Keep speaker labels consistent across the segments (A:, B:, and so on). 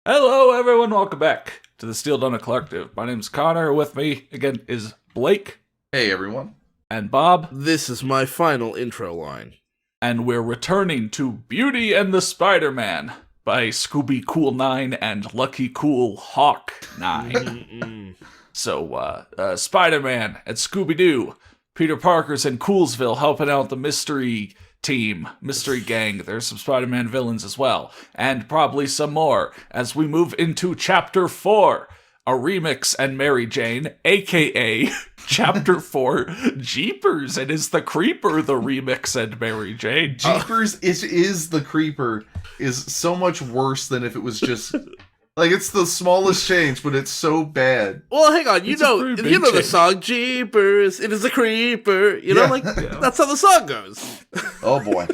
A: Hello, everyone. Welcome back to the Steel Donut Collective. My name's Connor. With me, again, is Blake.
B: Hey, everyone.
A: And Bob.
C: This is my final intro line.
A: And we're returning to Beauty and the Spider-Man by Scooby Cool 9 and Lucky Cool Hawk 9. So, Spider-Man and Scooby-Doo. Peter Parker's in Coolsville helping out the mystery gang. There's some Spider-Man villains as well, and probably some more, as we move into Chapter 4, a remix and Mary Jane, aka Chapter 4, Jeepers, and Is the Creeper the remix and Mary Jane?
B: Jeepers is the Creeper is so much worse than if it was just... Like, it's the smallest change, but it's so bad.
C: Well, hang on, you know the song, Jeepers, it is a creeper, that's how the song goes.
B: Oh, boy.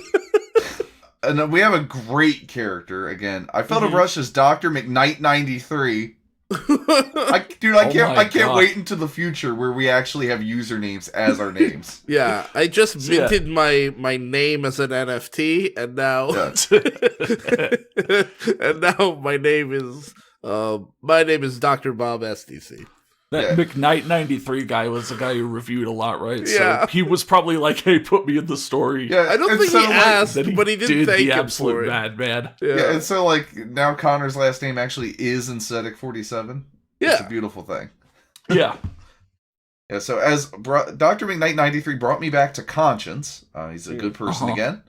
B: And we have a great character, again. I felt a rush as Dr. McKnight93. I can't wait into the future where we actually have usernames as our names.
C: Yeah, I just minted my name as an NFT, and now and now my name is Dr. Bob SDC.
A: That McKnight93 guy was the guy who reviewed a lot, right?
C: Yeah.
A: So he was probably like, hey, put me in the story.
B: Yeah,
C: I don't think he asked, but he didn't thank him for it.
A: Madman.
B: Yeah, and so, like, now Connor's last name actually is Aesthetic47.
C: Yeah.
B: It's a beautiful thing.
A: Yeah.
B: Yeah, so as Dr. McKnight93 brought me back to conscience, he's a good person again,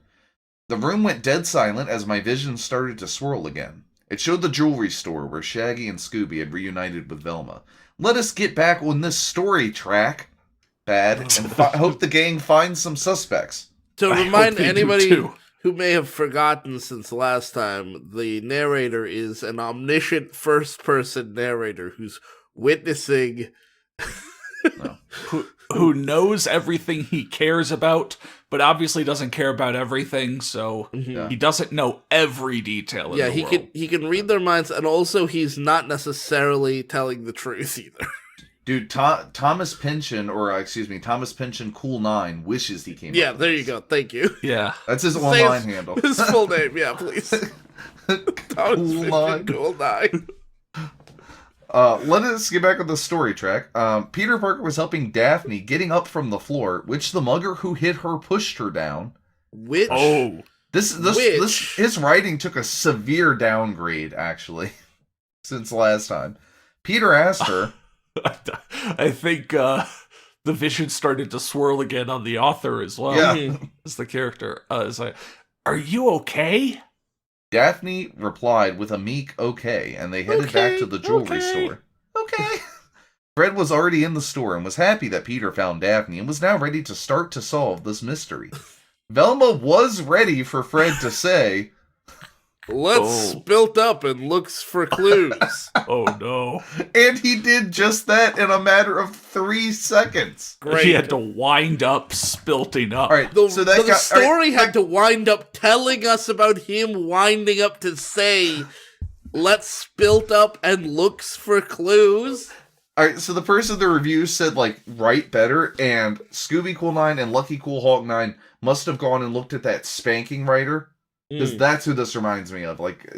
B: the room went dead silent as my vision started to swirl again. It showed the jewelry store where Shaggy and Scooby had reunited with Velma. Let us get back on this story track, Bad, and hope the gang finds some suspects.
C: To remind anybody who may have forgotten since last time, the narrator is an omniscient first-person narrator who's witnessing...
A: who knows everything he cares about, but obviously doesn't care about everything, so he doesn't know every detail in the world.
C: He can read their minds, and also he's not necessarily telling the truth either.
B: Dude, Thomas Pynchon Cool 9 wishes he came
C: Yeah, there you go. Thank you.
A: Yeah.
B: That's his online handle.
C: His full name, yeah, please. Thomas Pynchon Cool 9.
B: Let us get back on the story track. Peter Parker was helping Daphne getting up from the floor, which the mugger who hit her pushed her down.
C: Which?
A: Oh.
B: His writing took a severe downgrade, actually, since last time. Peter asked her...
A: I think the vision started to swirl again on the author as well.
B: Yeah.
A: As the character. It's like, are you okay?
B: Daphne replied with a meek okay, and they headed back to the jewelry store. Okay. Fred was already in the store and was happy that Peter found Daphne and was now ready to start to solve this mystery. Velma was ready for Fred to say,
C: let's built up and looks for clues.
A: Oh no.
B: And he did just that in a matter of 3 seconds.
A: Great. He had to wind up spilting up.
B: All right,
C: the story had to wind up telling us about him winding up to say, let's spilt up and looks for clues.
B: All right, so the person in the review said, like, write better, and Scooby Cool 9 and Lucky Cool Hawk 9 must have gone and looked at that spanking writer. Because that's who this reminds me of. Like,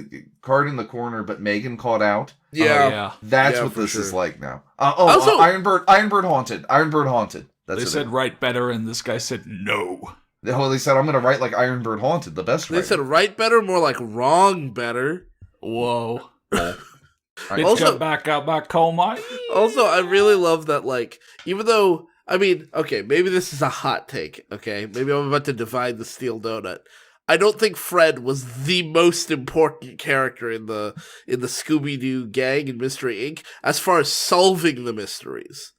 B: Card in the Corner, but Megan caught out.
C: Yeah.
B: That's what this is like now. Ironbird Haunted. Ironbird Haunted.
A: They said write better, and this guy said no.
B: They said, I'm going to write like Ironbird Haunted, the best writer.
C: They said write better, more like wrong better.
A: Whoa.
B: Right.
A: Also, got back out my coal mine.
C: Also, I really love that, like, even though, I mean, okay, maybe this is a hot take, okay? Maybe I'm about to divide the steel donut. I don't think Fred was the most important character in the Scooby-Doo gang in Mystery Inc. as far as solving the mysteries.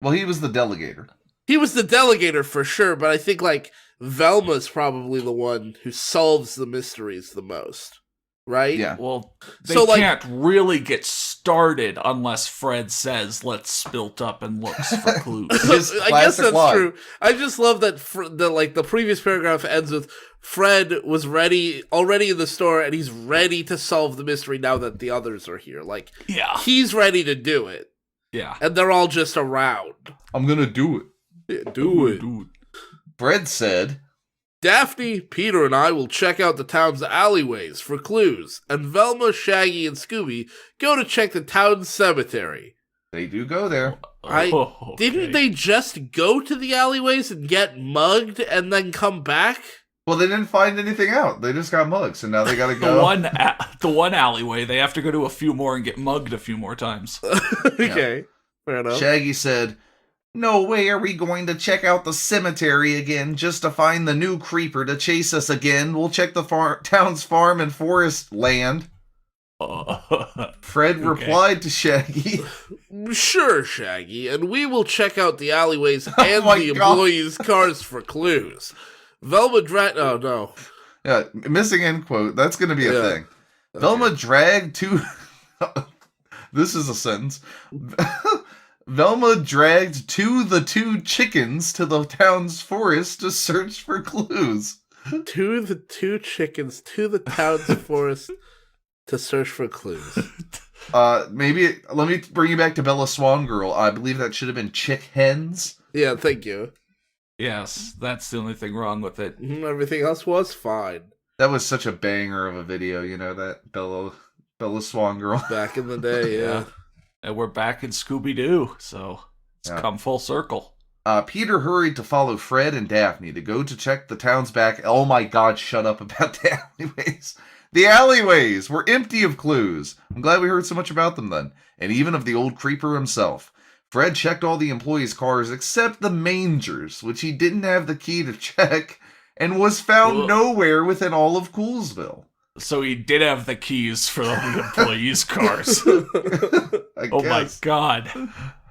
B: Well, he was the delegator.
C: He was the delegator for sure, but I think, like, Velma's probably the one who solves the mysteries the most. Right?
B: Yeah.
A: Well, they can't really get started unless Fred says, let's spilt up and looks for clues.
C: I guess that's true. I just love that the previous paragraph ends with Fred was already in the store, and he's ready to solve the mystery now that the others are here. Like, he's ready to do it.
A: Yeah.
C: And they're all just around.
B: I'm gonna do it.
C: Yeah, do it.
B: Fred said,
C: Daphne, Peter, and I will check out the town's alleyways for clues, and Velma, Shaggy, and Scooby go to check the town's cemetery.
B: They do go there.
C: Didn't they just go to the alleyways and get mugged and then come back?
B: Well, they didn't find anything out. They just got mugged, so now they gotta go.
A: The one alleyway, they have to go to a few more and get mugged a few more times.
C: Okay, fair enough.
B: Shaggy said, "No way are we going to check out the cemetery again just to find the new creeper to chase us again. We'll check the town's farm and forest land." Fred replied to Shaggy,
C: Sure, Shaggy, and we will check out the alleyways and
B: my
C: the
B: God.
C: employees' cars for clues. Velma oh no.
B: Yeah, missing end quote. That's going to be a thing.
C: Okay.
B: Velma dragged two... This is a sentence. Velma dragged the two chickens to the town's forest to search for clues.
C: To the two chickens to the town's forest to search for clues.
B: Maybe let me bring you back to Bella Swan Girl. I believe that should have been chick hens.
C: Yeah, thank you.
A: Yes, that's the only thing wrong with it.
C: Everything else was fine.
B: That was such a banger of a video, you know, that Bella Swan Girl.
C: Back in the day, yeah.
A: And we're back in Scooby-Doo, so it's come full circle.
B: Peter hurried to follow Fred and Daphne to go to check the town's back. Oh my God, shut up about the alleyways. The alleyways were empty of clues. I'm glad we heard so much about them then, and even of the old creeper himself. Fred checked all the employees' cars except the Manger's, which he didn't have the key to check, and was found nowhere within all of Coolsville.
A: So he did have the keys for the employees' cars. Oh my God.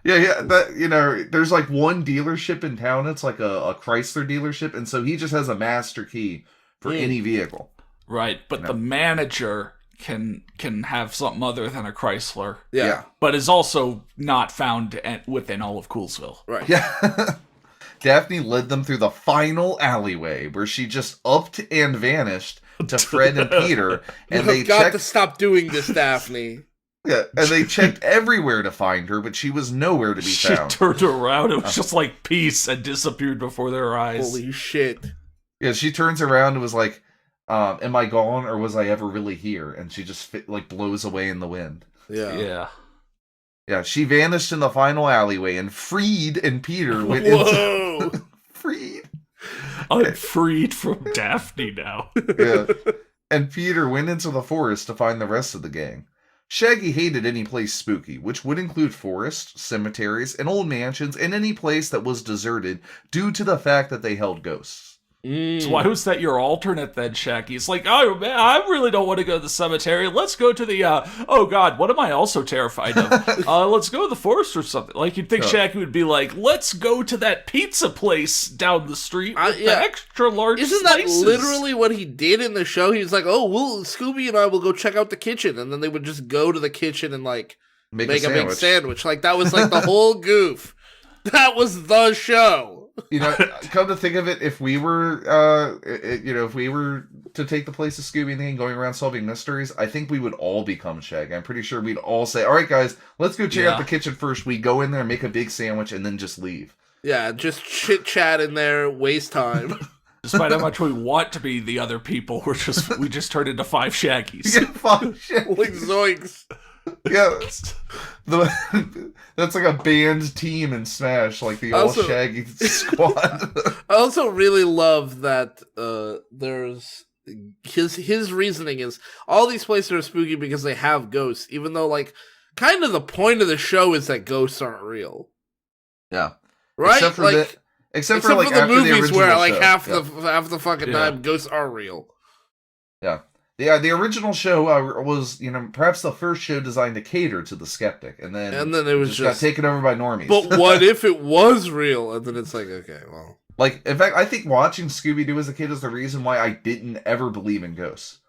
B: Yeah, that, you know, there's like one dealership in town. It's like a Chrysler dealership, and so he just has a master key for any vehicle.
A: Right, but the manager can have something other than a Chrysler.
C: Yeah.
A: But is also not found within all of Coolsville.
C: Right.
B: Yeah. Daphne led them through the final alleyway where she just upped and vanished to Fred and Peter. And
C: You
B: they
C: have got
B: checked
C: to stop doing this, Daphne.
B: Yeah, and they checked everywhere to find her, but she was nowhere to be found.
A: She turned around, it was just like peace, and disappeared before their eyes.
C: Holy shit.
B: Yeah, she turns around and was like, am I gone or was I ever really here? And she just blows away in the wind.
A: Yeah.
B: Yeah, she vanished in the final alleyway, and Freed and Peter went
C: Whoa!
B: into... Freed?
A: I'm freed from Daphne now.
B: Yeah. And Peter went into the forest to find the rest of the gang. Shaggy hated any place spooky, which would include forests, cemeteries, and old mansions, and any place that was deserted due to the fact that they held ghosts.
A: So why was that your alternate then, Shaggy? It's like, oh man, I really don't want to go to the cemetery. Let's go to the, oh God, what am I also terrified of? Let's go to the forest or something. Like, you'd think Shaggy would be like, let's go to that pizza place down the street with the extra large
C: Isn't
A: slices.
C: that literally what he did in the show? He was like, oh, Scooby and I will go check out the kitchen. And then they would just go to the kitchen and, like, make a big sandwich. Like, that was, like, the whole goof. That was the show.
B: You know, come to think of it, if we were, if we were to take the place of Scooby and the gang going around solving mysteries, I think we would all become Shaggy. I'm pretty sure we'd all say, all right, guys, let's go check out the kitchen first. We go in there, make a big sandwich, and then just leave.
C: Yeah, just chit-chat in there, waste time.
A: Despite how much we want to be the other people, we just turned into 5 Shaggies.
B: Yeah, 5 Shaggies.
C: Like zoinks.
B: Yeah, that's like a band team in Smash, like the all Shaggy squad.
C: I also really love that there's his reasoning is all these places are spooky because they have ghosts, even though like kind of the point of the show is that ghosts aren't real.
B: Yeah,
C: right.
B: Except for like
C: the
B: after
C: movies
B: the
C: where like
B: show.
C: half the fucking time ghosts are real.
B: Yeah. Yeah, the original show was, perhaps the first show designed to cater to the skeptic, and then
C: it was just
B: got taken over by normies.
C: But what if it was real? And then it's like, okay, well,
B: like in fact, I think watching Scooby-Doo as a kid is the reason why I didn't ever believe in ghosts,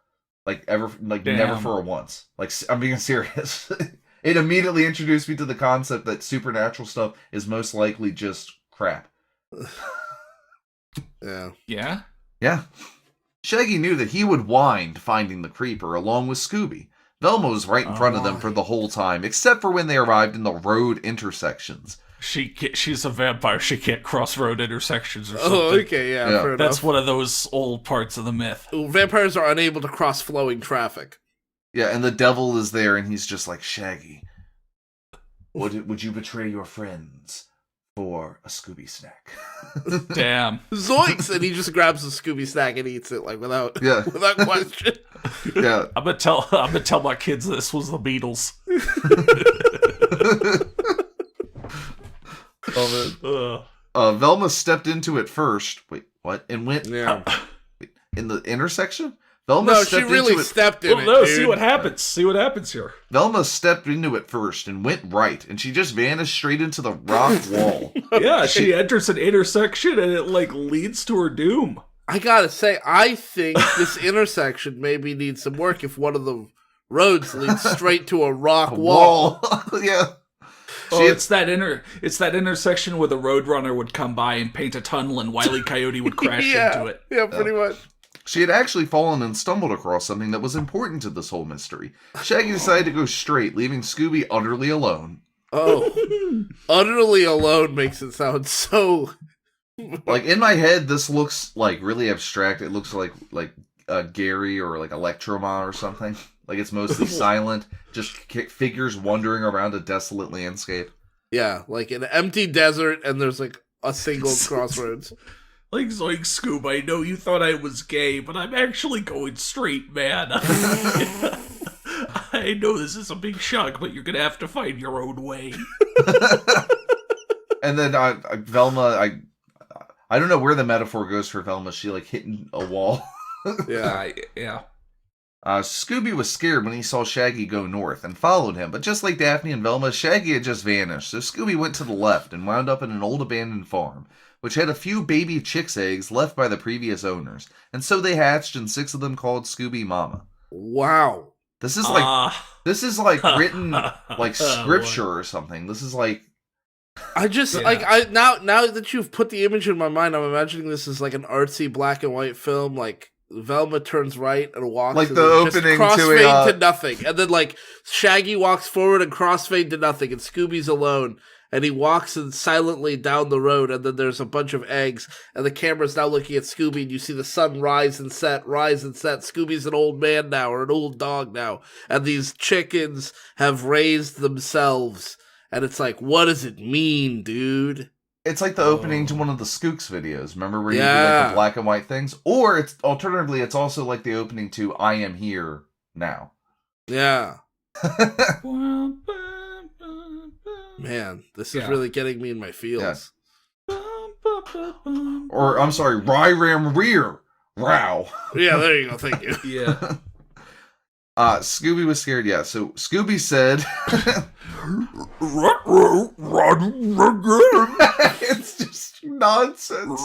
B: never for once. Like, I'm being serious. It immediately introduced me to the concept that supernatural stuff is most likely just crap.
C: Yeah.
B: Yeah. Shaggy knew that he would wind finding the creeper along with Scooby. Velma was right in front of them for the whole time, except for when they arrived in the road intersections.
A: She's a vampire. She can't cross road intersections or something.
C: Oh, okay, yeah, fair enough.
A: That's one of those old parts of the myth.
C: Vampires are unable to cross flowing traffic.
B: Yeah, and the devil is there, and he's just like, Shaggy, would you betray your friends for a Scooby snack?
A: Damn.
C: Zoinks! And he just grabs the Scooby snack and eats it, like, without question.
B: Yeah.
A: I'm gonna tell my kids this was the Beatles.
B: Velma stepped into it first. Wait, what? And went in the intersection? Velma
C: she really stepped in it.
A: No,
C: dude.
A: see what happens. See what happens here.
B: Velma stepped into it first and went right, and she just vanished straight into the rock wall.
A: Yeah, she enters an intersection and it like leads to her doom.
C: I gotta say, I think this intersection maybe needs some work if one of the roads leads straight to a rock wall.
B: Yeah.
A: It's that intersection where the Roadrunner would come by and paint a tunnel and Wile E. Coyote would crash into it.
C: Yeah, pretty much.
B: She had actually fallen and stumbled across something that was important to this whole mystery. Shaggy decided to go straight, leaving Scooby utterly alone.
C: Oh. Utterly alone makes it sound so...
B: Like, in my head, this looks, like, really abstract. It looks like Gary or, like, Electromon or something. Like, it's mostly silent, just figures wandering around a desolate landscape.
C: Yeah, like an empty desert, and there's, like, a single crossroads.
A: Like Scoob, I know you thought I was gay, but I'm actually going straight, man. I know this is a big shock, but you're gonna have to find your own way.
B: And then Velma, I don't know where the metaphor goes for Velma. She, like, hitting a wall.
C: Yeah.
B: Scooby was scared when he saw Shaggy go north and followed him, but just like Daphne and Velma, Shaggy had just vanished, so Scooby went to the left and wound up in an old abandoned farm, which had a few baby chicks' eggs left by the previous owners, and so they hatched and 6 of them called Scooby Mama.
C: Wow.
B: This is like written like scripture or something. This is like...
C: I just now that you've put the image in my mind, I'm imagining this as like an artsy black and white film. Like Velma turns right and walks,
B: like
C: and
B: the opening
C: crossfade to nothing, and then like Shaggy walks forward and crossfade to nothing, and Scooby's alone, and he walks silently down the road, and then there's a bunch of eggs, and the camera's now looking at Scooby, and you see the sun rise and set. Scooby's an old man now, or an old dog now, and these chickens have raised themselves. And it's like, what does it mean, dude?
B: It's like the opening to one of the Skooks videos. Remember where you do like the black and white things? Or alternatively, it's also like the opening to I Am Here Now.
C: Yeah. Man, this is really getting me in my feels.
B: Yeah. Or, I'm sorry, Ry Ram Rear Row.
C: Yeah, there you go. Thank you.
A: Yeah.
B: Scooby was scared, yeah. So Scooby said... It's just nonsense.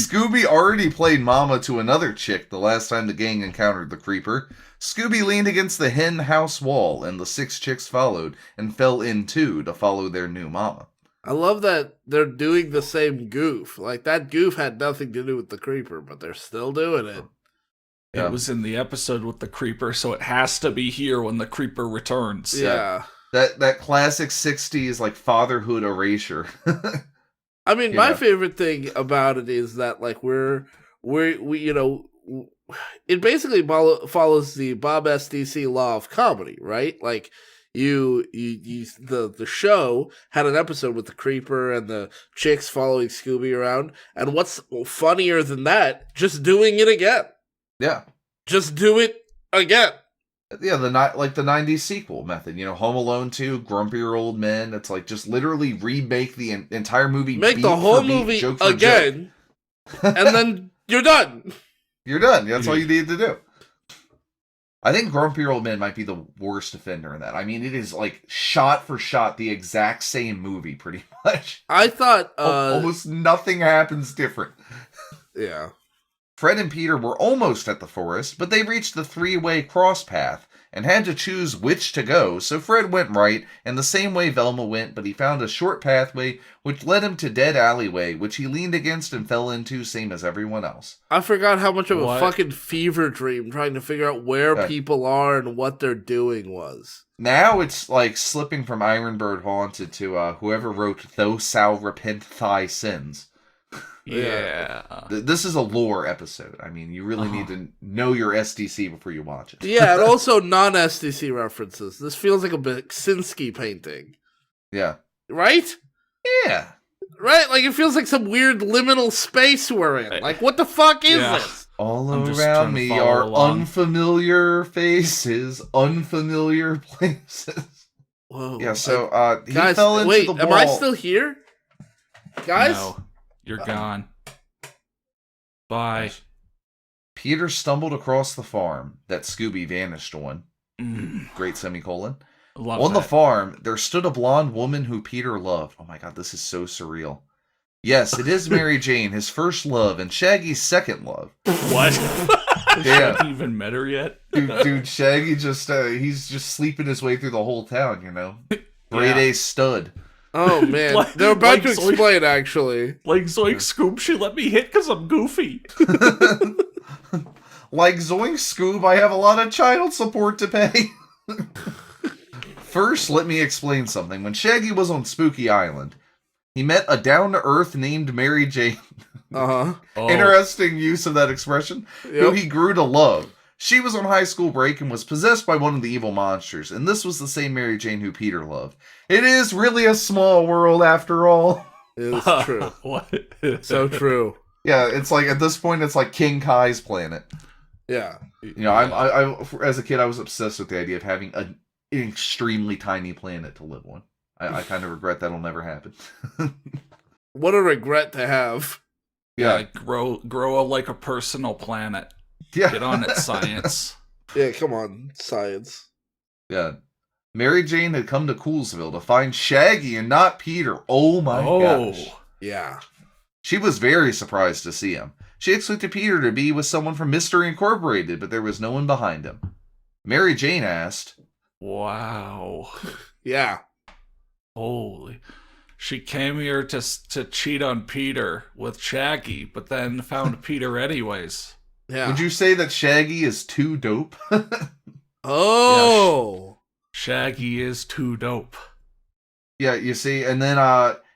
B: Scooby already played Mama to another chick the last time the gang encountered the creeper. Scooby leaned against the hen house wall, and the 6 chicks followed, and fell in too to follow their new mama.
C: I love that they're doing the same goof. Like, that goof had nothing to do with the creeper, but they're still doing it.
A: It was in the episode with the creeper, so it has to be here when the creeper returns.
C: Yeah.
B: That classic 60s, like, fatherhood erasure.
C: I mean, my favorite thing about it is that, like, we you know, it basically follows the Bob SDC law of comedy, right? Like, the show had an episode with the creeper and the chicks following Scooby around, and what's funnier than that? Just doing it again.
B: Yeah.
C: Just do it again.
B: Yeah, the 90s sequel method. You know, Home Alone 2, Grumpier Old Men. It's like just literally remake the entire movie.
C: Make the whole movie again, and then you're done.
B: You're done. That's all you need to do. I think Grumpier Old Men might be the worst offender in that. I mean, it is like shot for shot the exact same movie, pretty much.
C: I thought
B: almost nothing happens different.
C: Yeah.
B: Fred and Peter were almost at the forest, but they reached the 3-way cross path and had to choose which to go, so Fred went right, and the same way Velma went, but he found a short pathway which led him to dead alleyway, which he leaned against and fell into, same as everyone else.
C: I forgot how much of
A: What?
C: a fucking fever dream trying to figure out where people are and what they're doing was.
B: Now it's like slipping from Ironbird Haunted to whoever wrote Thou Shalt Repent Thy Sins.
A: Yeah.
B: This is a lore episode. I mean, you really need to know your SDC before you watch it.
C: Yeah, and also non-SDC references. This feels like a Beksinski painting.
B: Yeah.
C: Right?
B: Yeah.
C: Right? Like, it feels like some weird liminal space we're in. Like, what the fuck is this?
B: All
A: I'm just
B: around
A: trying to
B: me
A: follow
B: are
A: along.
B: unfamiliar faces, unfamiliar places.
C: Whoa.
B: Yeah, so he
C: guys,
B: fell into
C: wait,
B: the wall.
C: am I still here? Guys?
A: No, you're gone. Bye.
B: Peter stumbled across the farm that Scooby vanished on. Great semicolon.
A: Love
B: On the
A: that.
B: farm, there stood a blonde woman who Peter loved. Oh my god, this is so surreal. Yes, it is Mary Jane, his first love, and Shaggy's second love.
A: What?
B: Yeah.
A: Have you even met her yet?
B: Dude, Shaggy he's just sleeping his way through the whole town, you know? Grade A stud.
C: Oh, man.
A: Like-
C: They're about
A: like
C: to
A: Zoe-
C: explain, actually.
A: Like Zoink Scoop, she let me hit because I'm goofy.
B: Like Zoink Scoob, I have a lot of child support to pay. First, let me explain something. When Shaggy was on Spooky Island, he met a down-to-earth named Mary Jane.
C: Uh-huh.
A: Oh,
B: Interesting use of that expression. Who
C: Yep.
B: he grew to love. She was on high school break and was possessed by one of the evil monsters, and this was the same Mary Jane who Peter loved. It is really a small world after all.
C: It is true.
A: What?
C: So true.
B: Yeah, it's like, at this point, it's like King Kai's planet.
C: Yeah.
B: You know, I as a kid, I was obsessed with the idea of having an extremely tiny planet to live on. I kind of regret that'll never happen.
C: What a regret to have.
A: Yeah, grow like a personal planet.
B: Yeah.
A: Get on it, science.
C: Yeah, come on. Science.
B: Yeah. Mary Jane had come to Coolsville to find Shaggy and not Peter. Oh my gosh.
C: Yeah.
B: She was very surprised to see him. She expected Peter to be with someone from Mystery Incorporated, but there was no one behind him. Mary Jane asked,
A: Wow.
C: Yeah.
A: Holy. She came here to cheat on Peter with Shaggy, but then found Peter anyways.
C: Yeah.
B: would you say that Shaggy is too dope?
C: Oh.
A: Shaggy is too dope.
B: Yeah, you see, and then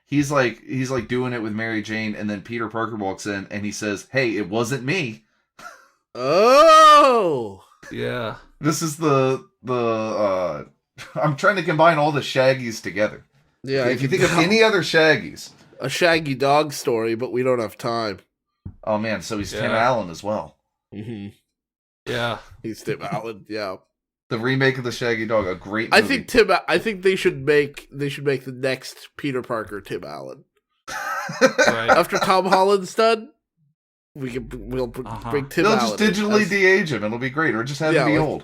B: he's like doing it with Mary Jane, and then Peter Parker walks in and he says, "Hey, it wasn't me."
C: Oh.
A: Yeah.
B: This is the I'm trying to combine all the Shaggys together.
C: Yeah.
B: If you think of any other Shaggys.
C: a Shaggy dog story, but we don't have time.
B: Oh man, so he's Tim
A: Yeah.
B: Allen as well.
C: Mm-hmm.
A: Yeah.
C: He's Tim Allen. Yeah.
B: The remake of the Shaggy Dog, a great movie.
C: I think they should make the next Peter Parker Tim Allen.
A: Right.
C: After Tom Holland's done, we'll bring Tim
B: They'll
C: Allen.
B: just digitally de-age him. It'll be great. Or just have him be old.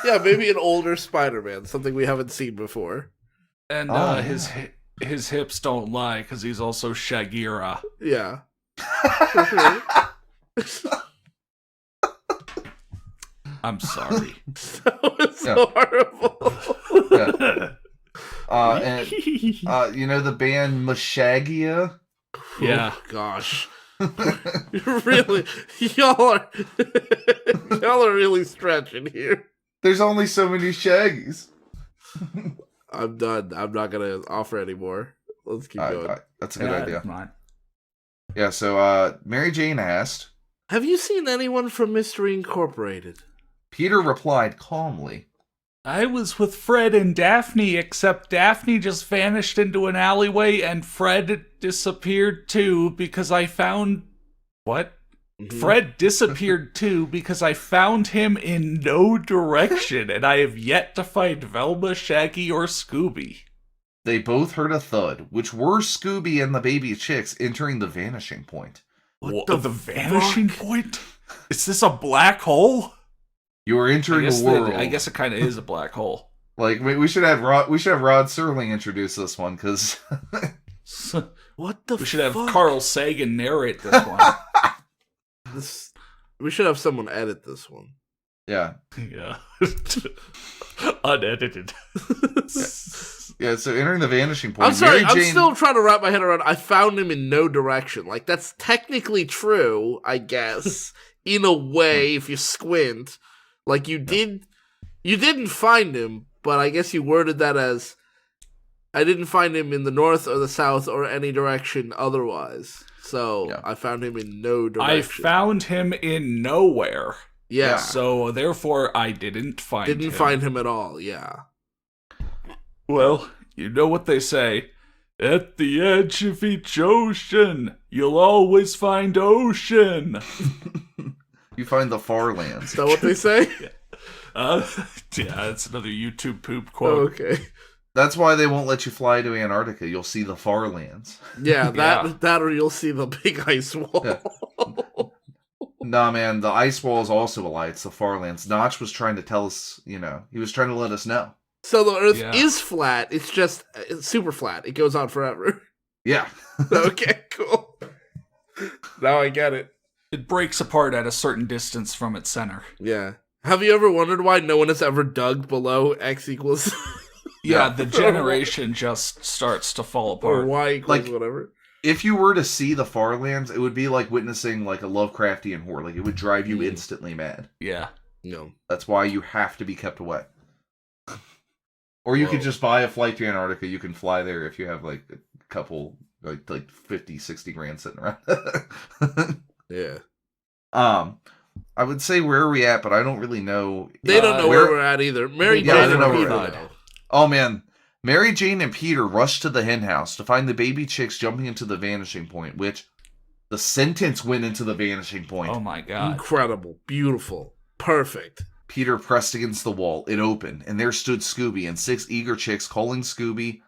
C: Yeah, maybe an older Spider-Man, something we haven't seen before.
A: And his hips don't lie because he's also Shagira.
C: Yeah.
A: I'm sorry.
C: That was so horrible.
B: Yeah. And you know the band Meshagia?
A: Yeah.
C: Oh, gosh. Really, y'all are really stretching here.
B: There's only so many Shaggies.
C: I'm done. I'm not gonna offer anymore. Let's keep going.
B: That's a good idea.
A: Come on.
B: Yeah, so Mary Jane asked.
C: Have you seen anyone from Mystery Incorporated?
B: Peter replied calmly.
A: I was with Fred and Daphne, except Daphne just vanished into an alleyway and Fred disappeared too because I found... What?
C: Mhm.
A: Fred disappeared too because I found him in no direction and I have yet to find Velma, Shaggy, or Scooby.
B: They both heard a thud, which were Scooby and the baby chicks entering the vanishing point.
A: What the vanishing point? Is this a black hole?
B: You are entering a world.
A: I guess it kind of is a black hole.
B: Like we should have Rod Serling introduce this one because
C: What the
A: We should have
C: fuck?
A: Carl Sagan narrate this one.
C: We should have someone edit this one.
B: Yeah.
A: Yeah. Unedited.
B: Yeah, so entering the vanishing point.
C: I'm sorry,
B: Mary
C: I'm
B: Jane...
C: still trying to wrap my head around. I found him in no direction. Like, that's technically true, I guess, in a way, if you squint. Like, you didn't find him, but I guess you worded that as, I didn't find him in the north or the south or any direction otherwise. So, I found him in no direction.
A: I found him in nowhere.
C: Yeah.
A: So, therefore, I didn't find him.
C: Didn't find him at all, yeah.
A: Well, you know what they say. At the edge of each ocean, you'll always find ocean.
B: You find the far lands.
C: Is that what they say?
A: Yeah, that's another YouTube poop quote.
C: Okay.
B: That's why they won't let you fly to Antarctica. You'll see the far lands.
C: Yeah, that or you'll see the big ice wall.
B: Yeah. Nah, man, the ice wall is also a lie. It's the far lands. Notch was trying to tell us, he was trying to let us know.
C: So the Earth is flat. It's just super flat. It goes on forever.
B: Yeah.
C: Okay, cool. Now I get it.
A: It breaks apart at a certain distance from its center.
C: Yeah. Have you ever wondered why no one has ever dug below X equals?
A: Yeah, the generation just starts to fall apart.
C: Or Y equals whatever.
B: If you were to see the far lands, it would be like witnessing like a Lovecraftian horror. Like it would drive you instantly mad.
A: Yeah.
C: No.
B: That's why you have to be kept away. Or you could just buy a flight to Antarctica. You can fly there if you have like a couple, like 50, 60 grand sitting around.
C: Yeah.
B: I would say where are we at, but I don't really know.
C: They don't know where we're at either. Mary Jane
B: I don't know
C: and
B: where
C: Peter
B: we're at.
C: know.
B: Oh man, Mary Jane and Peter rush to the hen house to find the baby chicks jumping into the vanishing point, which the sentence went into the vanishing point.
A: Oh my god.
C: Incredible. Beautiful. Perfect.
B: Peter pressed against the wall. It opened, and there stood Scooby and 6 eager chicks calling Scooby,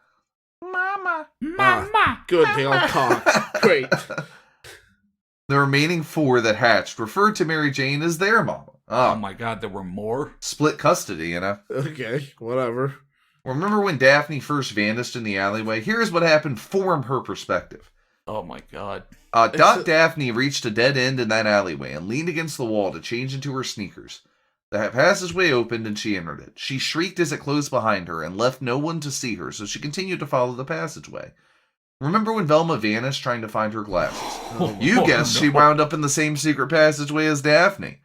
B: Mama, Mama.
C: Good, they all talk. Great.
B: The remaining 4 that hatched referred to Mary Jane as their mama.
A: Oh my god, there were more?
B: Split custody,
C: Okay, whatever.
B: Remember when Daphne first vanished in the alleyway? Here's what happened from her perspective.
A: Oh my god.
B: Daphne reached a dead end in that alleyway and leaned against the wall to change into her sneakers. The passageway opened and she entered it. She shrieked as it closed behind her and left no one to see her, so she continued to follow the passageway. Remember when Velma vanished trying to find her glasses? You guessed she wound up in the same secret passageway as Daphne.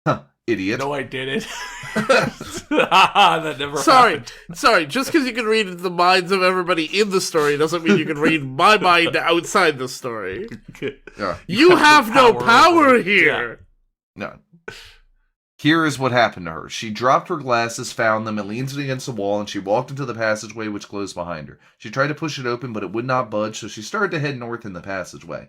B: Huh, idiot.
A: No, I didn't. That never happened.
C: Sorry, just because you can read the minds of everybody in the story doesn't mean you can read my mind outside the story.
B: Yeah.
C: You have no power here.
B: Yeah. No. Here is what happened to her. She dropped her glasses, found them, and leaned against the wall, and she walked into the passageway which closed behind her. She tried to push it open, but it would not budge, so she started to head north in the passageway.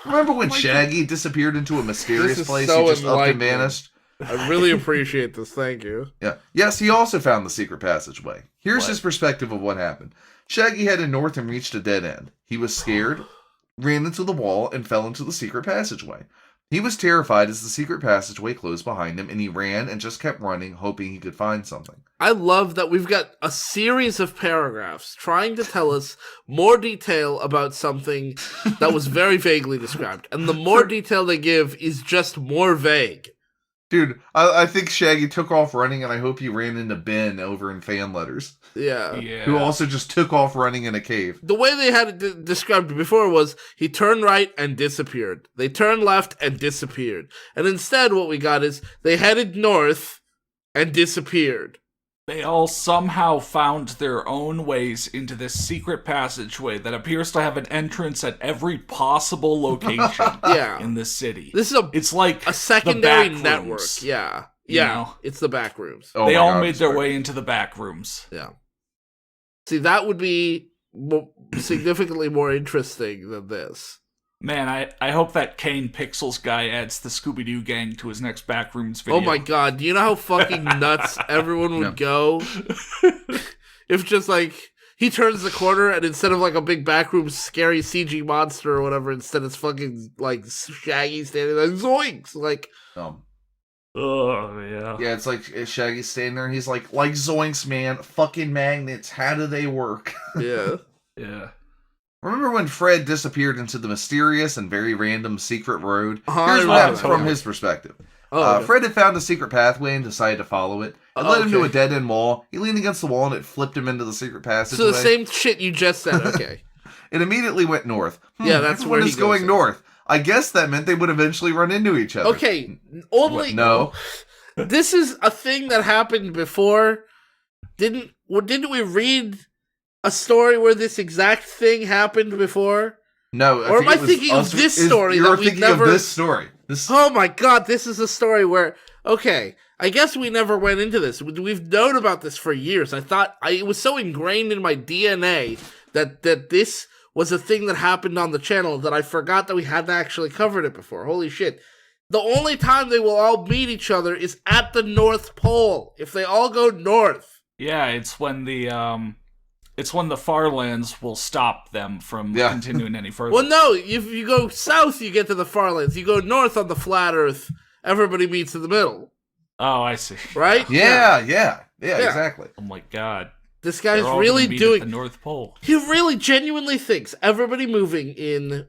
B: Remember when Shaggy disappeared into a mysterious place?
C: So
B: he just up and vanished?
C: I really appreciate this, thank you.
B: Yeah. Yes, he also found the secret passageway. Here's his perspective of what happened. Shaggy headed north and reached a dead end. He was scared, ran into the wall, and fell into the secret passageway. He was terrified as the secret passageway closed behind him, and he ran and just kept running, hoping he could find something.
C: I love that we've got a series of paragraphs trying to tell us more detail about something that was very vaguely described. And the more detail they give is just more vague.
B: Dude, I think Shaggy took off running, and I hope he ran into Ben over in fan letters.
C: Yeah.
B: Who also just took off running in a cave.
C: The way they had it described before was he turned right and disappeared. They turned left and disappeared. And instead what we got is they headed north and disappeared.
A: They all somehow found their own ways into this secret passageway that appears to have an entrance at every possible location in the city.
C: This is
A: it's like
C: a secondary
A: the back
C: network.
A: rooms,
C: Yeah.
A: you
C: Yeah.
A: know?
C: It's the back rooms.
B: Oh
A: they all
B: God,
A: made their way into the back rooms.
C: Yeah. See, that would be significantly more interesting than this.
A: Man, I hope that Kane Pixels guy adds the Scooby-Doo gang to his next Backrooms video.
C: Oh my god, do you know how fucking nuts everyone would go? If just like, he turns the corner and instead of like a big backroom scary CG monster or whatever, instead it's fucking like Shaggy standing there, zoinks! Like,
A: oh, yeah.
B: Yeah, it's like Shaggy's standing there and he's like zoinks, man, fucking magnets, how do they work?
C: yeah.
A: Yeah.
B: Remember when Fred disappeared into the mysterious and very random secret road?
C: Uh-huh,
B: Here's
C: I
B: what
C: remember
B: happens
C: that.
B: from his perspective.
C: Okay.
B: Fred had found a secret pathway and decided to follow it. It led him to a dead-end wall. He leaned against the wall and it flipped him into the secret passageway.
C: So the same shit you just said. Okay.
B: It immediately went north.
C: Yeah, that's
B: everyone
C: where
B: is going north. I guess that meant they would eventually run into each other.
C: Okay, only
B: No.
C: This is a thing that happened before. Didn't we read a story where this exact thing happened before?
B: No.
C: Or am I thinking of this story
B: You're
C: that we
B: thinking
C: never?
B: of this story.
C: Oh my god, this is a story where I guess we never went into this. We've known about this for years. I thought it was so ingrained in my DNA that this was a thing that happened on the channel that I forgot that we hadn't actually covered it before. Holy shit. The only time they will all meet each other is at the North Pole. If they all go north.
A: Yeah, it's when the Farlands will stop them from continuing any further.
C: Well, no, if you go south, you get to the Farlands. You go north on the flat Earth, everybody meets in the middle.
A: Oh, I see.
C: Right?
B: Yeah, exactly.
A: Oh my god.
C: This guy's
A: They're all
C: really
A: gonna meet
C: doing
A: at the North Pole.
C: He really genuinely thinks everybody moving in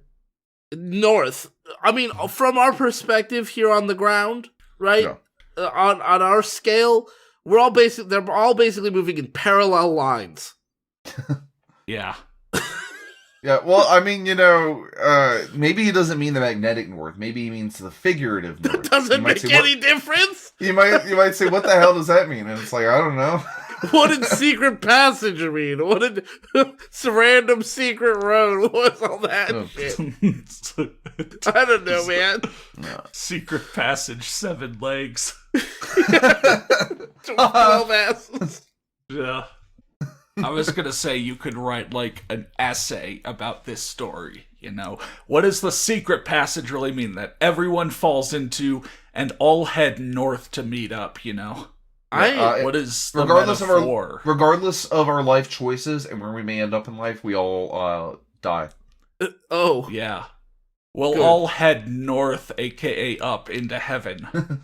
C: north. I mean, from our perspective here on the ground, right?
B: Yeah.
C: On our scale, they're all basically moving in parallel lines.
A: Yeah.
B: Yeah, well, I mean, maybe he doesn't mean the magnetic north. Maybe he means the figurative north.
C: That doesn't make any difference.
B: You might say, what the hell does that mean? And it's like, I don't know.
C: What did secret passage mean? What did random secret road? What's all that shit? I don't know, man.
B: No.
A: Secret passage, 7 legs.
C: 12 asses.
A: Yeah. I was gonna say you could write like an essay about this story, What does the secret passage really mean? That everyone falls into and all head north to meet up, What is the metaphor?
B: Regardless of our life choices and where we may end up in life, we all die.
C: Oh.
A: Yeah. We'll all head north, aka up, into heaven.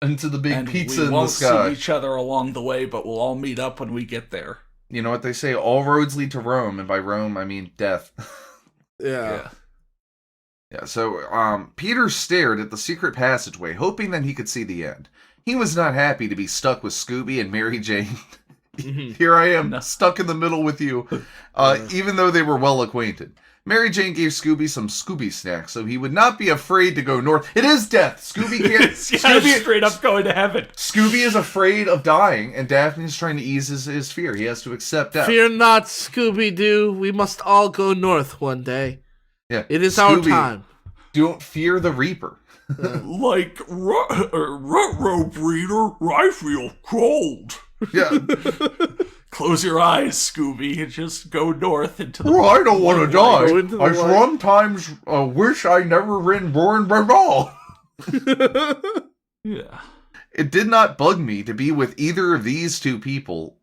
B: Into the big pizza in the
A: we won't
B: sky.
A: see each other along the way, but we'll all meet up when we get there.
B: You know what they say? All roads lead to Rome, and by Rome, I mean death.
C: Yeah.
B: Yeah, so Peter stared at the secret passageway, hoping that he could see the end. He was not happy to be stuck with Scooby and Mary Jane. Here I am, stuck in the middle with you, even though they were well acquainted. Mary Jane gave Scooby some Scooby snacks, so he would not be afraid to go north. It is death! Scooby can't...
A: Scooby straight up going to heaven.
B: Scooby is afraid of dying, and Daphne is trying to ease his fear. He has to accept death.
C: Fear not, Scooby-Doo. We must all go north one day.
B: Yeah.
C: It is our time.
B: Don't fear the Reaper.
A: Like, rope reader, I feel cold.
B: Yeah.
A: Close your eyes, Scooby, and just go north into the...
B: I don't want to die. I
C: light.
B: sometimes wish I never been born at all.
A: Yeah.
B: It did not bug me to be with either of these two people,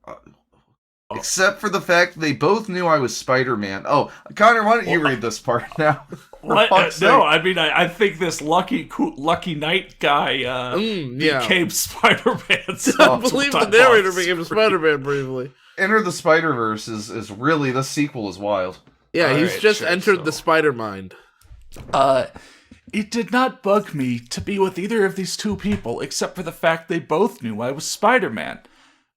B: except for the fact they both knew I was Spider-Man. Oh, Connor, why don't you read this part now?
A: What? No, I mean, I think this lucky Knight guy became Spider-Man.
C: I believe the narrator became Spider-Man briefly.
B: Enter the Spider-Verse is really, this sequel is wild.
C: Yeah, he's just entered the Spider-Mind.
A: It did not bug me to be with either of these two people, except for the fact they both knew I was Spider-Man.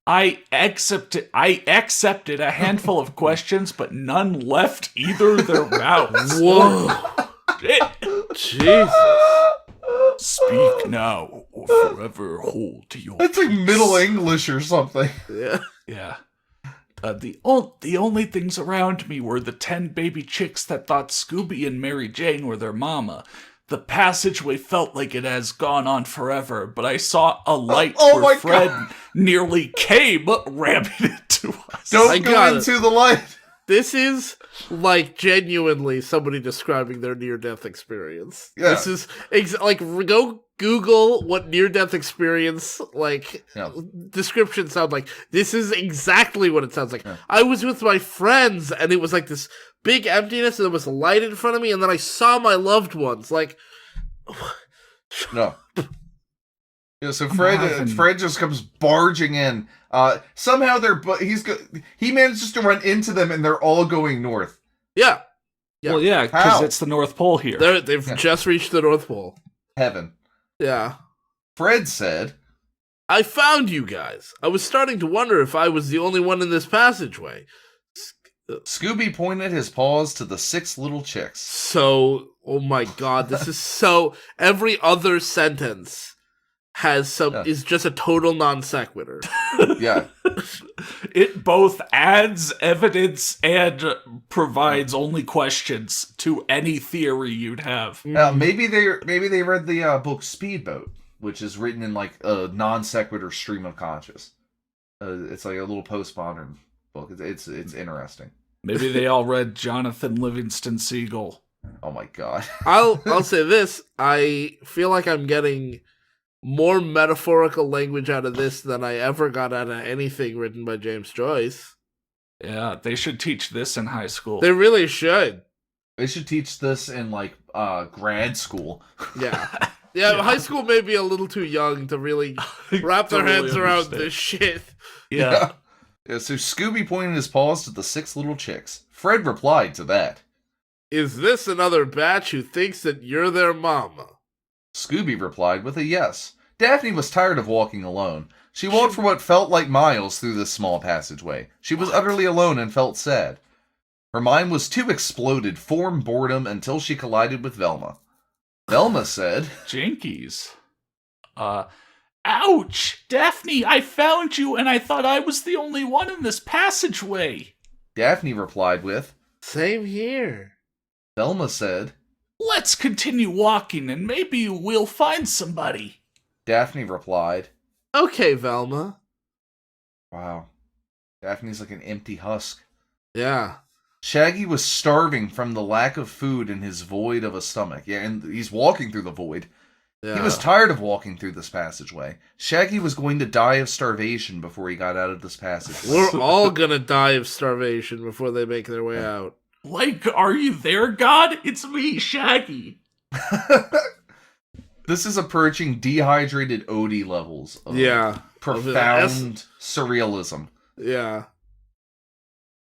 A: I accepted a handful of questions, but none left either their mouths.
C: Whoa. Jesus.
A: Speak now, or forever hold to your
B: That's like Middle English or something.
C: Yeah.
A: The only things around me were the 10 baby chicks that thought Scooby and Mary Jane were their mama. The passageway felt like it has gone on forever, but I saw a light where Fred nearly came ramming into us.
B: Don't go into the light.
C: This is like genuinely somebody describing their near-death experience.
B: Yeah.
C: This is go Google what near-death experience descriptions sound like. This is exactly what it sounds like. Yeah. I was with my friends, and it was like this big emptiness, and there was a light in front of me, and then I saw my loved ones. Like,
B: no. Yeah, so Fred just comes barging in. Somehow he manages to run into them, and they're all going north.
C: Yeah.
A: Well, yeah, because it's the North Pole here.
C: They've just reached the North Pole.
B: Heaven.
C: Yeah.
B: Fred said,
C: I found you guys. I was starting to wonder if I was the only one in this passageway.
B: Scooby pointed his paws to the 6 little chicks.
C: So, oh my god, this is so... Every other sentence is just a total non sequitur.
B: Yeah.
A: It both adds evidence and provides only questions to any theory you'd have.
B: Maybe they read the book Speedboat, which is written in like a non sequitur stream of conscious. It's like a little postmodern book. It's interesting.
A: Maybe they all read Jonathan Livingston Seagull.
B: Oh my god.
C: I'll say this. I feel like I'm getting more metaphorical language out of this than I ever got out of anything written by James Joyce.
A: Yeah, they should teach this in high school.
C: They really should.
B: They should teach this in like grad school.
C: Yeah. Yeah, high school may be a little too young to really wrap their heads around this shit.
A: Yeah.
B: Yeah, so Scooby pointed his paws to the 6 little chicks. Fred replied to that.
C: Is this another batch who thinks that you're their mama?
B: Scooby replied with a yes. Daphne was tired of walking alone. She walked for what felt like miles through this small passageway. She was utterly alone and felt sad. Her mind was too exploded from boredom until she collided with Velma. Velma said,
A: Jinkies. Ouch! Daphne, I found you and I thought I was the only one in this passageway.
B: Daphne replied with,
C: Same here.
B: Velma said,
A: Let's continue walking and maybe we'll find somebody.
B: Daphne replied,
C: Okay, Velma.
B: Wow. Daphne's like an empty husk.
C: Yeah.
B: Shaggy was starving from the lack of food in his void of a stomach. Yeah, and he's walking through the void.
C: Yeah.
B: He was tired of walking through this passageway. Shaggy was going to die of starvation before he got out of this passageway.
C: We're all gonna die of starvation before they make their way out.
A: Like, are you there, God? It's me, Shaggy.
B: This is approaching dehydrated Odie levels of profound surrealism.
C: Yeah.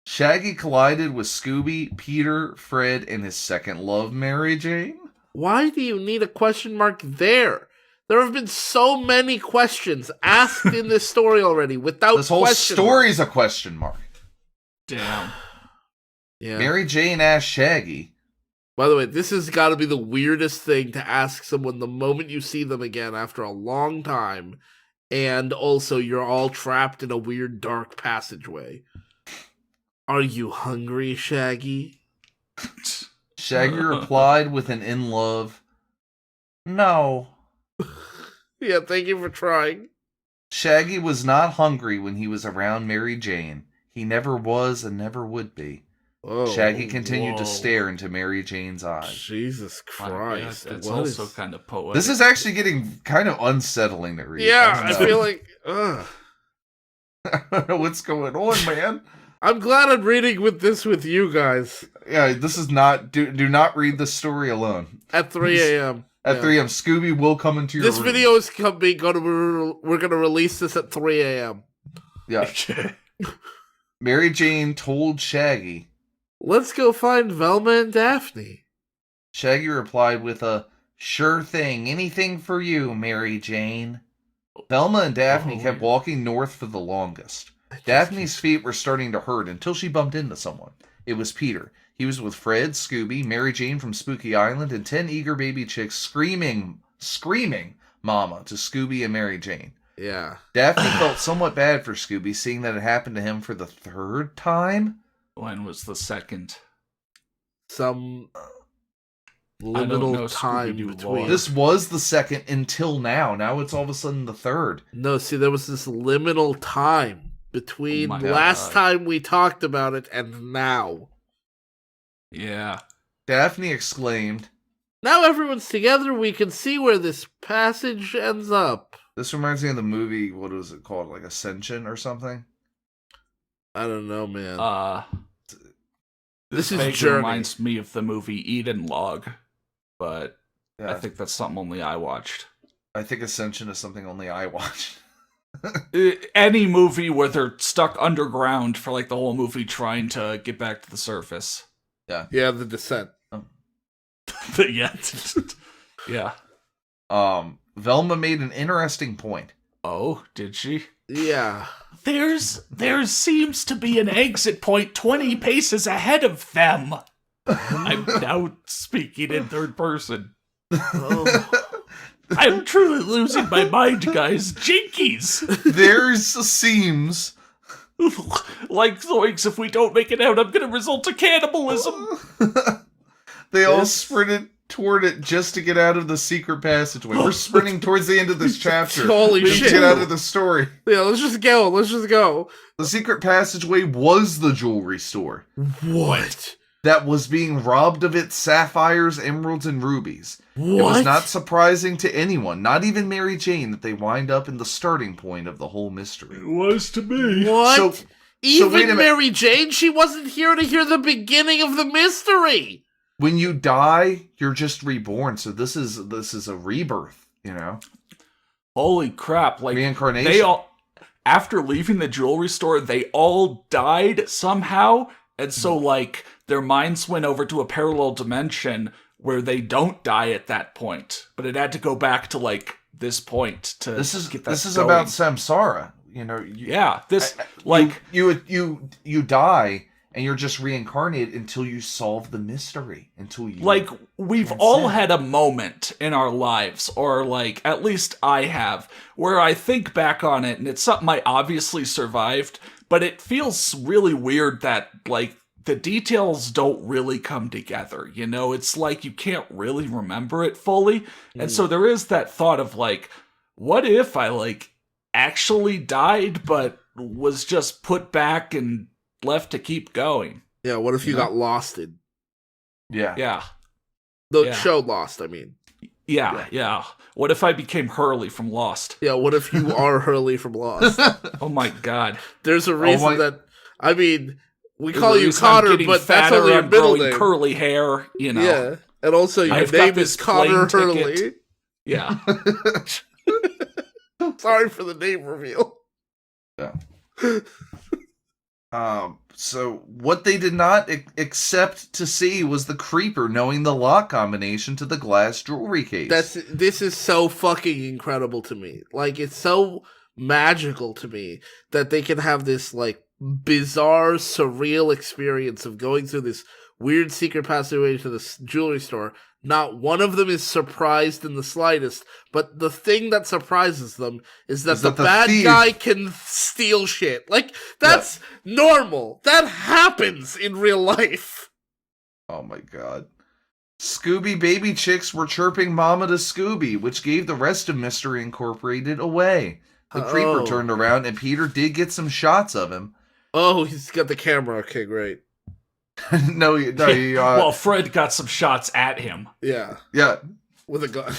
B: Shaggy collided with Scooby, Peter, Fred, and his second love, Mary Jane.
C: Why do you need a question mark there? There have been so many questions asked in this story already without
B: this whole
C: question
B: story's
C: mark.
B: A question mark.
A: Damn.
C: Yeah.
B: Mary Jane asked Shaggy.
C: By the way, this has got to be the weirdest thing to ask someone the moment you see them again after a long time, and also you're all trapped in a weird dark passageway. Are you hungry, Shaggy?
B: Shaggy replied with an in love, no.
C: Yeah, thank you for trying.
B: Shaggy was not hungry when he was around Mary Jane. He never was and never would be.
C: Oh,
B: Shaggy continued to stare into Mary Jane's eyes.
C: Jesus Christ.
A: That's also kind of poetic.
B: This is actually getting kind of unsettling to read.
C: Yeah, I feel like... Ugh.
B: I don't know what's going on, man.
C: I'm glad I'm reading with you guys.
B: Yeah, this is not... Do not read this story alone.
C: At 3 a.m.
B: At 3 a.m. Scooby will come into your
C: This
B: room.
C: video is we're going to release this at 3 a.m.
B: Yeah. Mary Jane told Shaggy.
C: Let's go find Velma and Daphne.
B: Shaggy replied with a, sure thing, anything for you, Mary Jane. Velma and Daphne kept walking north for the longest. Daphne's feet were starting to hurt until she bumped into someone. It was Peter. He was with Fred, Scooby, Mary Jane from Spooky Island, and 10 eager baby chicks screaming Mama to Scooby and Mary Jane.
C: Yeah.
B: Daphne felt somewhat bad for Scooby, seeing that it happened to him for the 3rd time.
A: When was the 2nd?
C: Some liminal time between.
B: This was the 2nd until now. Now it's all of a sudden the 3rd.
C: No, see, there was this liminal time between last time we talked about it and now.
A: Yeah.
B: Daphne exclaimed,
C: now everyone's together, we can see where this passage ends up.
B: This reminds me of the movie, what was it called? Like Ascension or something?
C: I don't know, man.
A: This reminds me of the movie Eden Log, but I think that's something only I watched.
B: I think Ascension is something only I watched.
A: Any movie where they're stuck underground for like the whole movie trying to get back to the surface.
B: Yeah.
C: Yeah, The Descent.
A: Yeah. Yeah.
B: Velma made an interesting point.
A: Oh, did she?
C: Yeah.
A: There seems to be an exit point 20 paces ahead of them. I'm now speaking in third person.
C: Oh.
A: I'm truly losing my mind, guys. Jinkies!
B: There's seems.
A: Like Zoinks, if we don't make it out, I'm gonna result to cannibalism.
B: They all sprinted toward it just to get out of the secret passageway. We're sprinting towards the end of this chapter.
C: Holy
B: to
C: shit.
B: get out of the story.
C: Yeah, let's just go.
B: The secret passageway was the jewelry store
C: What?
B: that was being robbed of its sapphires, emeralds, and rubies.
C: What?
B: It was not surprising to anyone, not even Mary Jane, that they wind up in the starting point of the whole mystery.
A: It was to me.
C: What?
B: So wait a
C: Even
B: minute.
C: Mary Jane? She wasn't here to hear the beginning of the mystery.
B: When you die, you're just reborn. So this is a rebirth, you know?
A: Holy crap, like
B: Reincarnation.
A: they all after leaving the jewelry store, they all died somehow, and so like their minds went over to a parallel dimension where they don't die at that point, but it had to go back to like this point to get that
B: this is
A: going.
B: about samsara, you know. You die and you're just reincarnated until you solve the mystery, until you
A: like we've
B: transcend.
A: all had a moment in our lives, or like at least I have, where I think back on it and it's something I obviously survived, but it feels really weird that like the details don't really come together, you know? It's like you can't really remember it fully. And so there is that thought of like, what if I like actually died but was just put back and left to keep going?
C: Yeah, what if you got lost in?
A: Yeah.
C: The show Lost, I mean.
A: Yeah. What if I became Hurley from Lost?
C: Yeah, what if you are Hurley from Lost?
A: Oh my god.
C: There's a reason that, I mean, we
A: There's
C: call
A: a
C: you
A: reason I'm
C: Connor,
A: getting
C: but that's
A: fatter,
C: only your
A: I'm
C: middle
A: growing
C: name.
A: curly hair, you know.
C: Yeah, and also your
A: I've got
C: name
A: this
C: is Connor
A: plane
C: Hurley.
A: ticket. Yeah.
C: Sorry for the name reveal.
B: Yeah. So what they did not accept to see was the creeper knowing the lock combination to the glass jewelry case.
C: This is so fucking incredible to me. Like, it's so magical to me that they can have this like bizarre, surreal experience of going through this weird secret passageway to this jewelry store. Not one of them is surprised in the slightest, but the thing that surprises them is that the bad
B: thief
C: guy can steal shit. Like, that's normal. That happens in real life.
B: Oh my god. Scooby baby chicks were chirping Mama to Scooby, which gave the rest of Mystery Incorporated away. The creeper turned around and Peter did get some shots of him.
C: Oh, he's got the camera. Okay, great.
A: Well, Fred got some shots at him.
C: Yeah.
B: Yeah.
C: With a gun.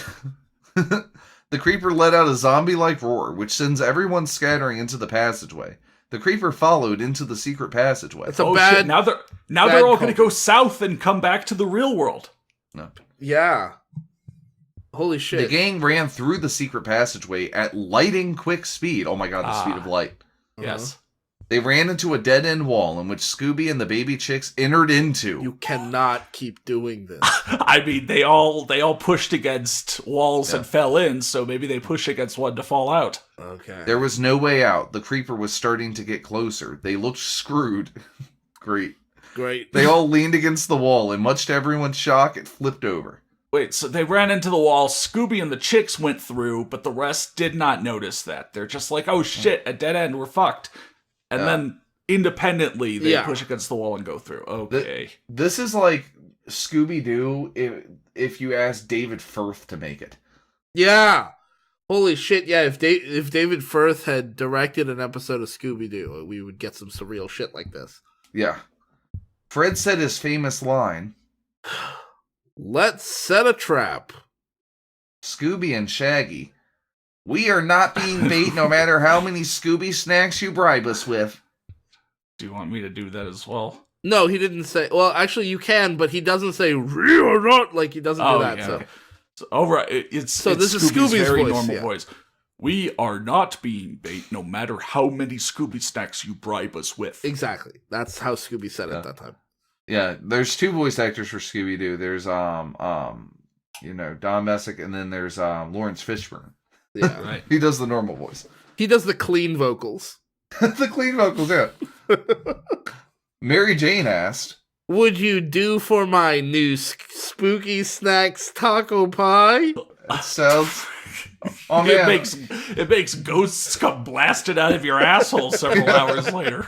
B: The creeper let out a zombie-like roar, which sends everyone scattering into the passageway. The creeper followed into the secret passageway.
C: It's a bad.
A: Shit. Now they're all going to go south and come back to the real world.
B: No.
C: Yeah. Holy shit.
B: The gang ran through the secret passageway at lightning quick speed. Oh my god, the speed of light.
A: Yes.
B: They ran into a dead-end wall in which Scooby and the baby chicks entered into.
C: You cannot keep doing this.
A: I mean, they all pushed against walls and fell in, so maybe they push against one to fall out.
C: Okay.
B: There was no way out. The creeper was starting to get closer. They looked screwed. Great. They all leaned against the wall, and much to everyone's shock, it flipped over.
A: Wait, so they ran into the wall, Scooby and the chicks went through, but the rest did not notice that. They're just like, oh shit, a dead end, we're fucked. And then independently, they push against the wall and go through. Okay.
B: This is like Scooby-Doo if you ask David Firth to make it.
C: Yeah. Holy shit, yeah. If David Firth had directed an episode of Scooby-Doo, we would get some surreal shit like this.
B: Yeah. Fred said his famous line,
C: "Let's set a trap."
B: Scooby and Shaggy, "We are not being bait no matter how many Scooby snacks you bribe us with."
A: Do you want me to do that as well?
C: No, he didn't say. Well, actually, you can, but he doesn't say "we or not." Like, he doesn't do that.
A: Yeah,
C: so,
A: okay. Right. It's
C: this is Scooby's
A: very
C: voice,
A: normal voice. We are not being bait, no matter how many Scooby snacks you bribe us with.
C: Exactly. That's how Scooby said it at that time.
B: Yeah, there's two voice actors for Scooby-Doo. There's Don Messick, and then there's Lawrence Fishburne.
C: Yeah.
A: Right.
B: He does the normal voice.
C: He does the clean vocals.
B: The clean vocals, yeah. Mary Jane asked,
C: Would you do for my new spooky snacks taco pie?
B: it sounds... Oh, man.
A: It makes ghosts come blasted out of your asshole several hours later.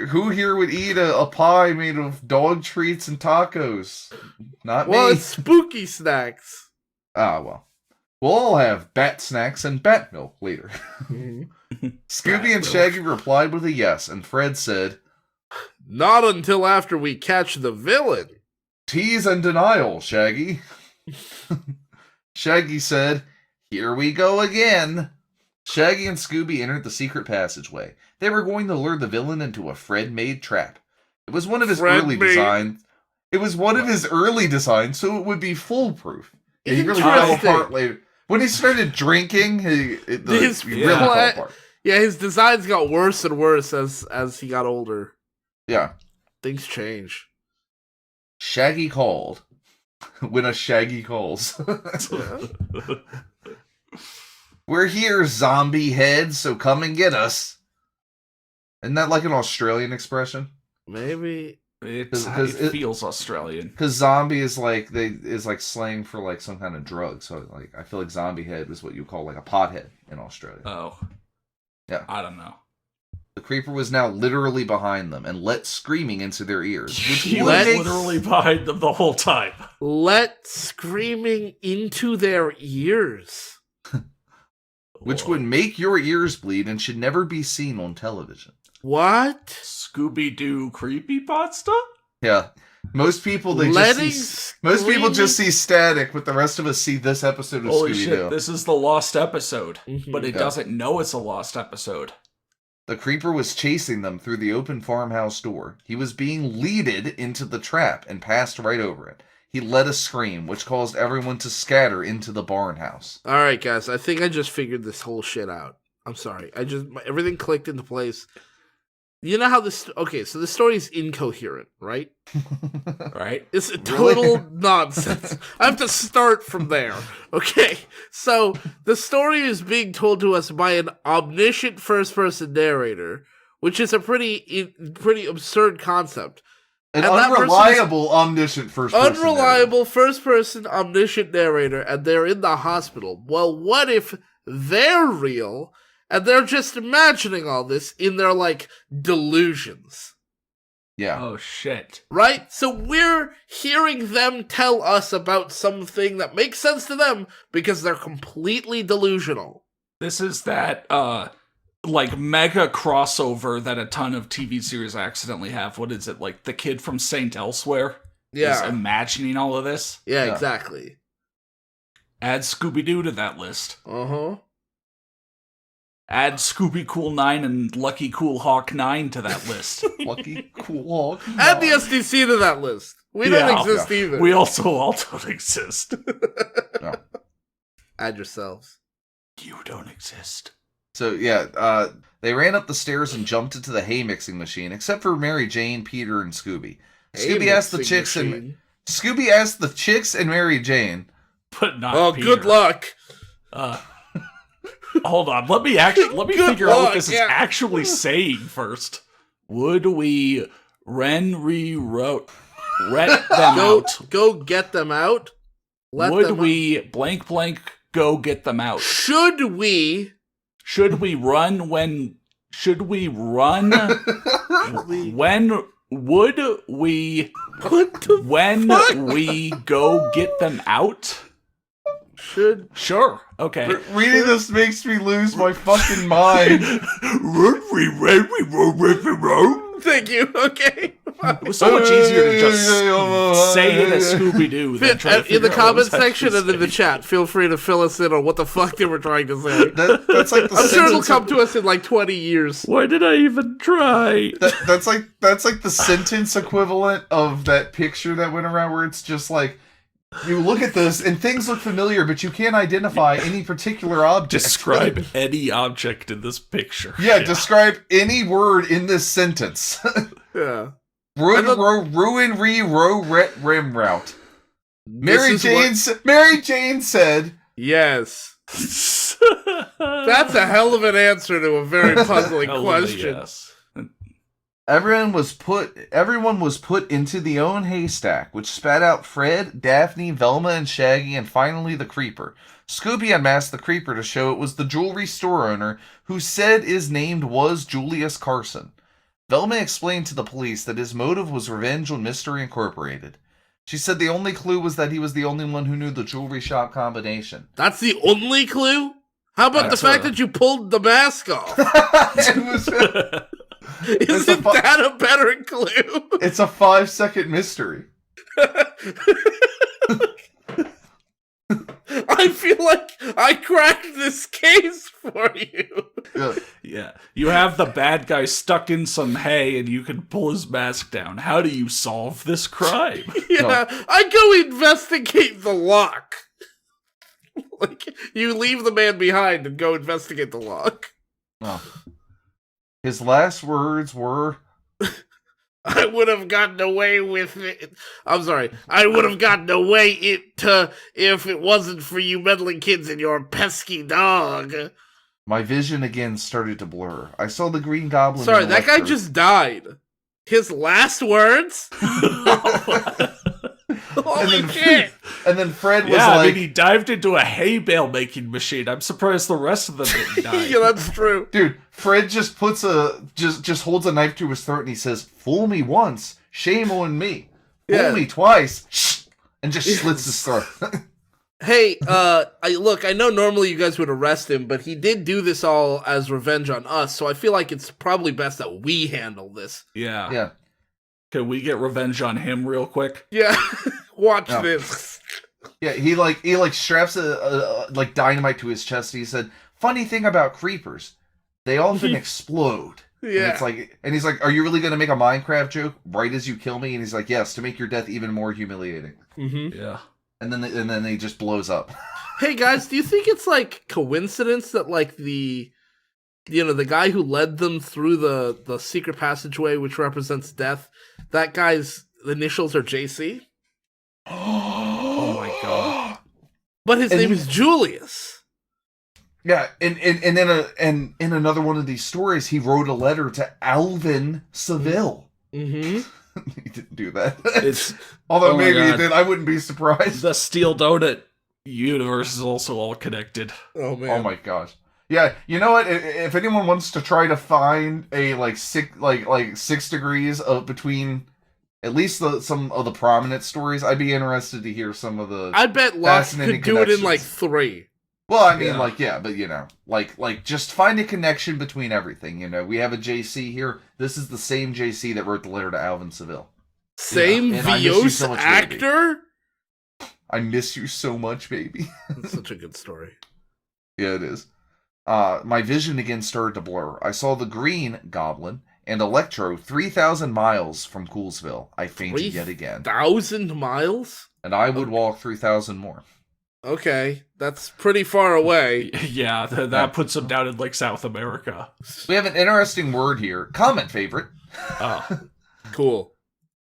B: Who here would eat a pie made of dog treats and tacos? Not me.
C: Well, it's spooky snacks.
B: Ah, well. We'll all have bat snacks and bat milk later. Scooby and Shaggy replied with a yes, and Fred said,
C: Not until after we catch the villain.
B: Tease and denial, Shaggy. Shaggy said, Here we go again. Shaggy and Scooby entered the secret passageway. They were going to lure the villain into a Fred-made trap. It was one of his early designs. So it would be foolproof. He really fell apart later. When he started drinking, he really fell apart.
C: Yeah, his designs got worse and worse as he got older.
B: Yeah.
C: Things change.
B: Shaggy called. When a Shaggy calls. We're here, zombie heads, so come and get us. Isn't that like an Australian expression?
C: Maybe.
A: It feels Australian.
B: Because zombie is like slang for like some kind of drug. So like I feel like zombie head is what you call like a pothead in Australia.
A: Oh.
B: Yeah.
A: I don't know.
B: The creeper was now literally behind them and let screaming into their ears.
A: He was literally behind them the whole time.
C: Let screaming into their ears.
B: Which would make your ears bleed and should never be seen on television.
C: What?
A: Scooby-Doo creepypasta?
B: Yeah. Most people just see static, but the rest of us see this episode of
A: Holy
B: Scooby-Doo.
A: shit, this is the lost episode.
C: Mhm.
A: But it doesn't know it's a lost episode.
B: The creeper was chasing them through the open farmhouse door. He was being leaded into the trap and passed right over it. He let a scream, which caused everyone to scatter into the barn house.
C: All right, guys. I think I just figured this whole shit out. I'm sorry. Everything clicked into place. You know how this... Okay, so the story is incoherent, right?
A: Right?
C: It's total nonsense. I have to start from there. Okay, so the story is being told to us by an omniscient first-person narrator, which is a pretty absurd concept.
B: An unreliable omniscient first-person
C: Unreliable first-person omniscient narrator, and they're in the hospital. Well, what if they're real, and they're just imagining all this in their, delusions?
B: Yeah.
A: Oh, shit.
C: Right? So we're hearing them tell us about something that makes sense to them because they're completely delusional.
A: This is that, mega crossover that a ton of TV series accidentally have. What is it? Like, the kid from Saint Elsewhere?
C: Yeah.
A: Is imagining all of this?
C: Yeah,
B: Yeah.
C: exactly.
A: Add Scooby-Doo to that list.
C: Uh-huh.
A: Add Scooby Cool 9 and Lucky Cool Hawk 9 to that list.
B: Lucky Cool.
C: Add the SDC to that list. We don't exist either.
A: We also all don't exist.
B: No.
C: Add yourselves.
A: You don't exist.
B: So, yeah, they ran up the stairs and jumped into the hay mixing machine, except for Mary Jane, Peter, and Scooby. Scooby asked the chicks and Mary Jane.
A: But not
C: Oh,
A: Peter.
C: good luck.
A: Hold on. Let me figure out what this is actually saying first. Would we ret them out?
C: Go get them out.
A: Would we blank go get them out?
C: Should we
A: run when would we when we go get them out? Sure. Okay.
B: Reading this makes me lose my fucking mind.
C: Thank you. Okay.
A: It was so much easier to just say it as Scooby-Doo than try to
C: In the
A: figure out what
C: comment
A: was actually
C: section and in the chat, feel free to fill us in on what the fuck they were trying to say.
B: That's like the
C: I'm sure it'll
B: sentence
C: come to us in 20 years.
A: Why did I even try?
B: that's like the sentence equivalent of that picture that went around where it's just like, you look at this and things look familiar, but you can't identify any particular object.
A: Describe any object in this picture.
B: Yeah, describe any word in this sentence.
C: Yeah.
B: Ruin, ret, rim, route. Mary Jane said,
C: yes. That's a hell of an answer to a very puzzling question.
A: Yes.
B: everyone was put into the own haystack, which spat out Fred, Daphne, Velma, and Shaggy, and finally the Creeper. Scooby unmasked the Creeper to show it was the jewelry store owner, who said his name was Julius Carson. Velma explained to the police that his motive was revenge on Mystery Incorporated. She said the only clue was that he was the only one who knew the jewelry shop combination.
C: That's the only clue? How about the fact that you pulled the mask off? Isn't that a better clue?
B: It's a 5-second mystery.
C: I feel like I cracked this case for you.
A: Yeah. You have the bad guy stuck in some hay and you can pull his mask down. How do you solve this crime?
C: Yeah, I go investigate the lock. Like, you leave the man behind and go investigate the lock.
B: No. His last words were,
C: I would have gotten away with it. I'm sorry. I would have gotten away if it wasn't for you meddling kids and your pesky dog.
B: My vision again started to blur. I saw the Green Goblin.
C: Sorry, that guy just died. His last words? Holy shit!
B: And then Fred was like...
A: I mean, he dived into a hay bale making machine. I'm surprised the rest of them didn't die.
C: Yeah, that's true.
B: Dude, Fred just puts just holds a knife to his throat and he says, "Fool me once, shame on me. Fool me twice," and just slits his throat.
C: Hey, I know normally you guys would arrest him, but he did do this all as revenge on us, so I feel like it's probably best that we handle this.
A: Yeah.
B: Yeah.
A: Can we get revenge on him real quick?
C: Yeah. Watch this.
B: Yeah, he straps a dynamite to his chest. And he said, "Funny thing about creepers, they often explode."
C: Yeah.
B: And he's like, "Are you really gonna make a Minecraft joke right as you kill me?" And he's like, "Yes, to make your death even more humiliating."
C: Mm-hmm.
A: Yeah.
B: And then he just blows up.
C: Hey guys, do you think it's like coincidence that like the guy who led them through the secret passageway, which represents death, that guy's initials are JC?
A: Oh my god!
C: But his name is Julius.
B: Yeah, and in another one of these stories, he wrote a letter to Alvin Seville.
C: Mm-hmm.
B: He didn't do that.
A: Although
B: maybe he did. I wouldn't be surprised.
A: The Steel Donut universe is also all connected.
C: Oh man!
B: Oh my gosh! Yeah, you know what? If anyone wants to try to find a 6 degrees of between at least some of the prominent stories, I'd be interested to hear some of the.
C: I bet Locke could do it in like 3.
B: Well, I mean, but just find a connection between everything. We have a JC here. This is the same JC that wrote the letter to Alvin Seville.
C: Same Vios actor?
B: I miss you so much, baby.
C: That's such a good story.
B: Yeah, it is. My vision again started to blur. I saw the Green Goblin and Electro 3,000 miles from Coolsville. I fainted yet again.
C: 1,000 miles?
B: And I would walk 3,000 more.
C: Okay, that's pretty far away.
A: Yeah, that puts him down in like South America.
B: We have an interesting word here. Comment favorite.
A: Oh,
C: cool.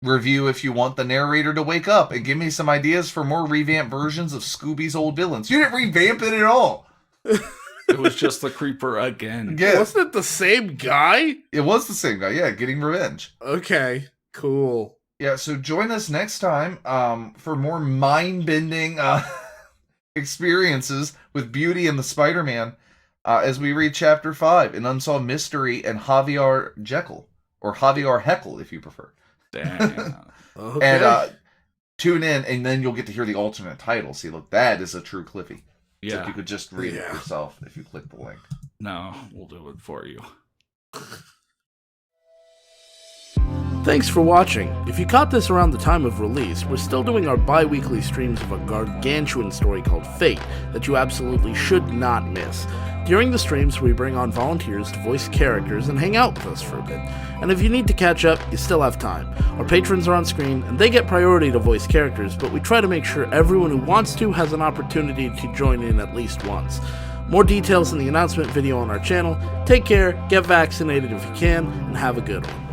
B: Review if you want the narrator to wake up and give me some ideas for more revamped versions of Scooby's old villains. You didn't revamp it at all.
A: It was just the Creeper again.
B: Yeah.
C: Wasn't it the same guy?
B: It was the same guy, yeah, getting revenge.
C: Okay, cool.
B: Yeah, so join us next time for more mind-bending experiences with Beauty and the Spider-Man as we read Chapter 5, An Unsolved Mystery and Javier Jekyll, or Javier Heckle if you prefer.
A: Damn.
C: Okay.
B: And tune in, and then you'll get to hear the alternate title. See, look, that is a true Cliffy.
A: Yeah.
B: If you could just read it yourself if you click the link.
A: No, we'll do it for you.
C: Thanks for watching. If you caught this around the time of release, we're still doing our bi-weekly streams of a gargantuan story called Fate that you absolutely should not miss. During the streams, we bring on volunteers to voice characters and hang out with us for a bit. And if you need to catch up, you still have time. Our patrons are on screen, and they get priority to voice characters, but we try to make sure everyone who wants to has an opportunity to join in at least once. More details in the announcement video on our channel. Take care, get vaccinated if you can, and have a good one.